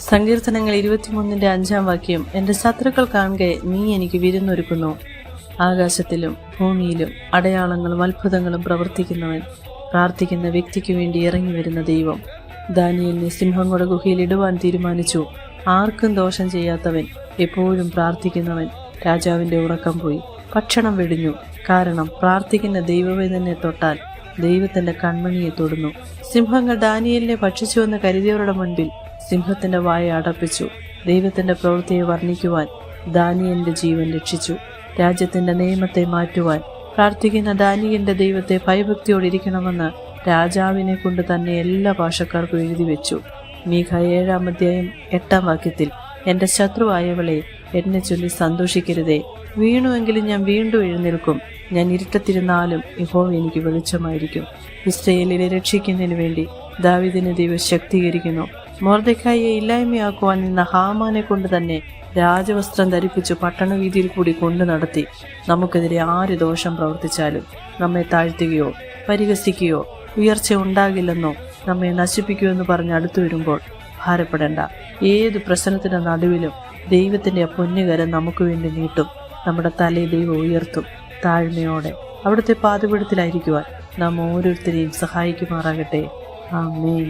സങ്കീർത്തനങ്ങൾ 23:5 എൻ്റെ ശത്രുക്കൾ കാണുക നീ എനിക്ക് വിരുന്നൊരുക്കുന്നു. ആകാശത്തിലും ഭൂമിയിലും അടയാളങ്ങളും അത്ഭുതങ്ങളും പ്രവർത്തിക്കുന്നവൻ, പ്രാർത്ഥിക്കുന്ന വ്യക്തിക്ക് വേണ്ടി ഇറങ്ങി വരുന്ന ദൈവം. ദാനിയേലിനെ സിംഹങ്ങളുടെ ഗുഹയിൽ ഇടുവാൻ തീരുമാനിച്ചു. ആർക്കും ദോഷം ചെയ്യാത്തവൻ, എപ്പോഴും പ്രാർത്ഥിക്കുന്നവൻ. രാജാവിൻ്റെ ഉറക്കം പോയി, ഭക്ഷണം വെടിഞ്ഞു. കാരണം പ്രാർത്ഥിക്കുന്ന ദൈവമേ തന്നെ തൊട്ടാൽ ദൈവത്തിന്റെ കൺമണിയെ തൊടുന്നു. സിംഹങ്ങൾ ദാനിയേലിനെ ഭക്ഷിച്ചുവെന്ന് കരുതിയവരുടെ മുൻപിൽ സിംഹത്തിന്റെ വായ അടപ്പിച്ചു. ദൈവത്തിന്റെ പ്രവൃത്തിയെ വർണ്ണിക്കുവാൻ ദാനിയേലിന്റെ ജീവൻ രക്ഷിച്ചു. രാജ്യത്തിന്റെ നിയമത്തെ മാറ്റുവാൻ പ്രാർത്ഥിക്കുന്ന ദാനിയേലിന്റെ ദൈവത്തെ ഭയഭക്തിയോടിരിക്കണമെന്ന് രാജാവിനെ കൊണ്ട് തന്നെ എല്ലാ ഭാഷക്കാർക്കും എഴുതി വെച്ചു. മീഖ 7:8 എൻ്റെ ശത്രുവായവളെ എന്നെ ചൊല്ലി സന്തോഷിക്കരുതേ. വീണുവെങ്കിലും ഞാൻ വീണ്ടും എഴുന്നേൽക്കും. ഞാൻ ഇരുട്ടത്തിരുന്നാലും യഹോവ എനിക്ക് വെളിച്ചമായിരിക്കും. ഇസ്രായേലിനെ രക്ഷിക്കുന്നതിന് വേണ്ടി ദാവീദിനെ ദൈവം ശക്തീകരിക്കുന്നു. മൊർദെഖായിയെ ഇല്ലായ്മയാക്കുവാൻ നിന്ന ഹാമാനെ കൊണ്ട് തന്നെ രാജവസ്ത്രം ധരിപ്പിച്ചു പട്ടണവീതിയിൽ കൂടി കൊണ്ടു നടത്തി. നമുക്കെതിരെ ആര് ദോഷം പ്രവർത്തിച്ചാലും, നമ്മെ താഴ്ത്തുകയോ പരിഹസിക്കുകയോ ഉയർച്ച ഉണ്ടാകില്ലെന്നോ നമ്മെ നശിപ്പിക്കുമെന്ന് പറഞ്ഞ് അടുത്തു വരുമ്പോൾ ഭാരപ്പെടേണ്ട. ഏതു പ്രശ്നത്തിന്റെ നടുവിലും ദൈവത്തിന്റെ പൊന്നുകരം നമുക്ക് വേണ്ടി നീട്ടും. നമ്മുടെ തലയെ ദൈവം ഉയർത്തും. താഴ്മയോടെ അവിടുത്തെ പാദപീഠത്തിലായിരിക്കുവാൻ നാം ഓരോരുത്തരെയും സഹായിക്കുമാറാകട്ടെ. ആമേൻ.